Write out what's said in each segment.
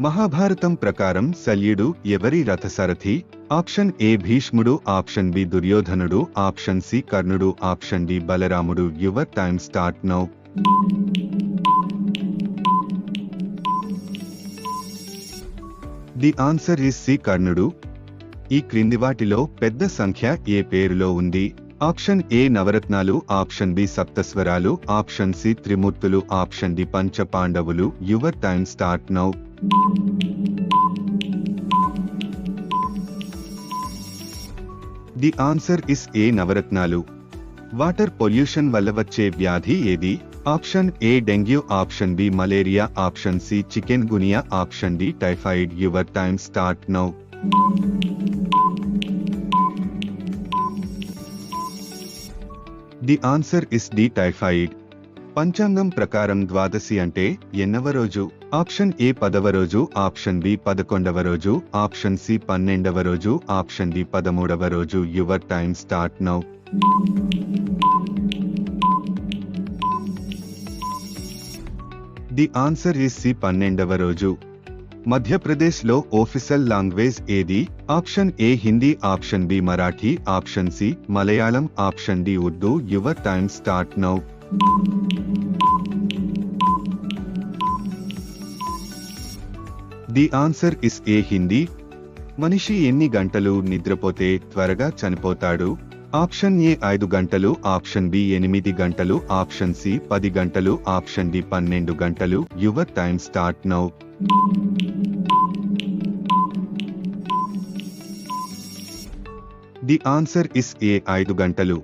మహాభారతం ప్రకారం శల్యుడు ఎవరి రథసారథి? ఆప్షన్ ఏ భీష్ముడు, ఆప్షన్ బి దుర్యోధనుడు, ఆప్షన్ సి కర్ణుడు, ఆప్షన్ డి బలరాముడు. Your time start now. The answer is C కర్ణుడు. ఈ క్రింది వాటిలో పెద్ద సంఖ్య ఏ పేరులో ఉంది? ఆప్షన్ ఏ నవరత్నాలు, ఆప్షన్ బి సప్తస్వరాలు, ఆప్షన్ సి త్రిమూర్తులు, ఆప్షన్ డి పంచ పాండవులు. Your time start now. The answer is A నవరత్నాలు. వాటర్ పొల్యూషన్ వల్ల వచ్చే వ్యాధి ఏది? Option A dengue, option B malaria, option C chikungunya, option D typhoid. Your time start now. The answer is D typhoid. పంచాంగం ప్రకారం ద్వాదశి అంటే ఎన్నవ రోజు? Option A 10వ రోజు, ఆప్షన్ బి 11వ రోజు, ఆప్షన్ సి 12వ రోజు, ఆప్షన్ డి 13వ రోజు. Your time start now. The answer is C 12వ రోజు. మధ్యప్రదేశ్లో ఆఫీషియల్ లాంగ్వేజ్ ఏది? Option A Hindi, option B Marathi, option C Malayalam, option D Urdu. Your time start now. The answer is A Hindi. మనిషి ఎన్ని గంటలు నిద్రపోతే త్వరగా చనిపోతాడు? ఆప్షన్ ఏ 5 గంటలు, ఆప్షన్ బి 8 గంటలు, ఆప్షన్ సి 10 గంటలు, ఆప్షన్ డి 12 గంటలు. Your time start now. The answer is ఏ 5 గంటలు.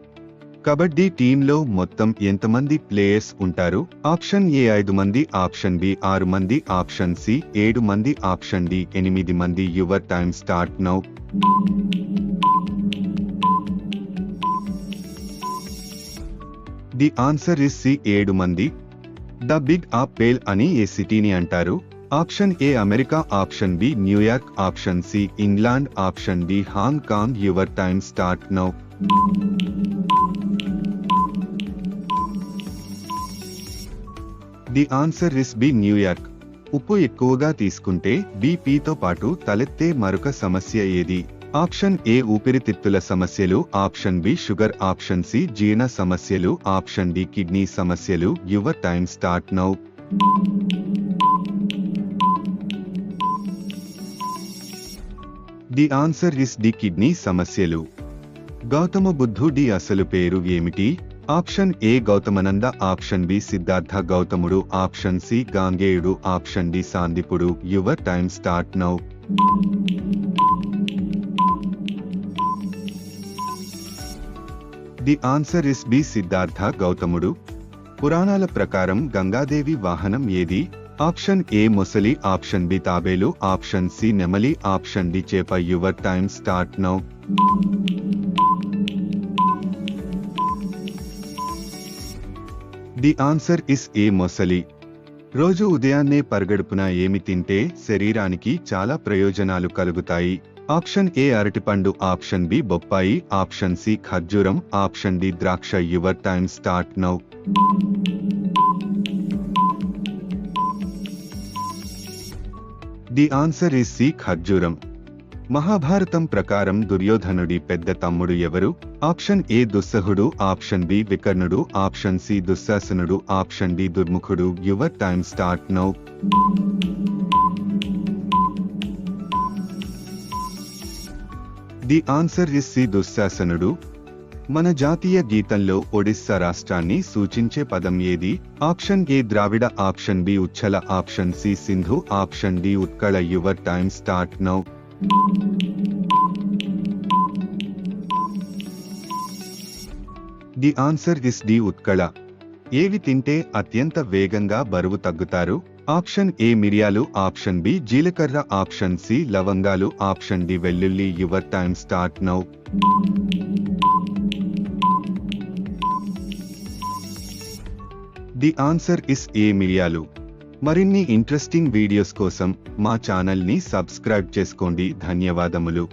కబడ్డీ టీంలో మొత్తం ఎంతమంది ప్లేయర్స్ ఉంటారు? ఆప్షన్ ఏ 5 మంది, ఆప్షన్ బి 6 మంది, ఆప్షన్ సి 7 మంది, ఆప్షన్ డి 8 మంది. Your time start now. The answer is C 7 మంది. ద బిగ్ అప్పేల్ అని ఏ సిటీని అంటారు? Option A America, option B New York, option C England, option D Hong Kong. Your time start now. The answer is B New York. ఉప్పు ఎక్కువగా తీసుకుంటే బీపీతో పాటు తలెత్తే మరొక సమస్య ఏది? ఆప్షన్ ఏ ఊపిరితిత్తుల సమస్యలు, option B sugar, option C జీర్ణ సమస్యలు, ఆప్షన్ డి కిడ్నీ సమస్యలు. Your time start now. The answer is D kidney సమస్యలు. గౌతమ బుద్ధుడి అసలు పేరు ఏమిటి? Option A Gautamananda, option B Siddhartha గౌతముడు, ఆప్షన్ సి గాంగేయుడు, ఆప్షన్ డి సాందీపుడు. Your time start now. The answer is B Siddhartha గౌతముడు. పురాణాల ప్రకారం గంగాదేవి వాహనం ఏది? ఆప్షన్ ఏ మొసలి, ఆప్షన్ బి తాబేలు, ఆప్షన్ సి నెమలి, ఆప్షన్ డి చేప. Your time start now. The answer is ఏ మొసలి. రోజు ఉదయాన్నే పరగడుపున ఏమి తింటే శరీరానికి చాలా ప్రయోజనాలు కలుగుతాయి? ఆప్షన్ ఏ అరటిపండు, ఆప్షన్ బి బొప్పాయి, ఆప్షన్ సి ఖర్జూరం, ఆప్షన్ డి ద్రాక్ష. Your time start now. The answer is C ఖర్జూరం. మహాభారతం ప్రకారం దుర్యోధనుడి పెద్ద తమ్ముడు ఎవరు? ఆప్షన్ ఏ దుస్సహుడు, ఆప్షన్ బి వికర్ణుడు, ఆప్షన్ సి దుశ్శాసనుడు, ఆప్షన్ డి దుర్ముఖుడు. Your time start now. The answer is C దుశ్శాసనుడు. మన జాతీయ గీతంలో ఒడిస్సా రాష్ట్రాన్ని సూచించే పదం ఏది? Option A Dravida, option B Uchchala, option C Sindhu, option D Utkala. Your time start now. The answer is D Utkala. ఏవి తింటే అత్యంత వేగంగా బరువు తగ్గుతారు? ఆప్షన్ ఏ మిరియాలు, ఆప్షన్ బి జీలకర్ర, ఆప్షన్ సి లవంగాలు, ఆప్షన్ డి వెల్లుల్లి. Your time start now. The answer is A మిరియాలు. మరిన్ని ఇంట్రెస్టింగ్ వీడియోస్ కోసం మా ఛానల్ ని సబ్స్క్రైబ్ చేసుకోండి. ధన్యవాదములు.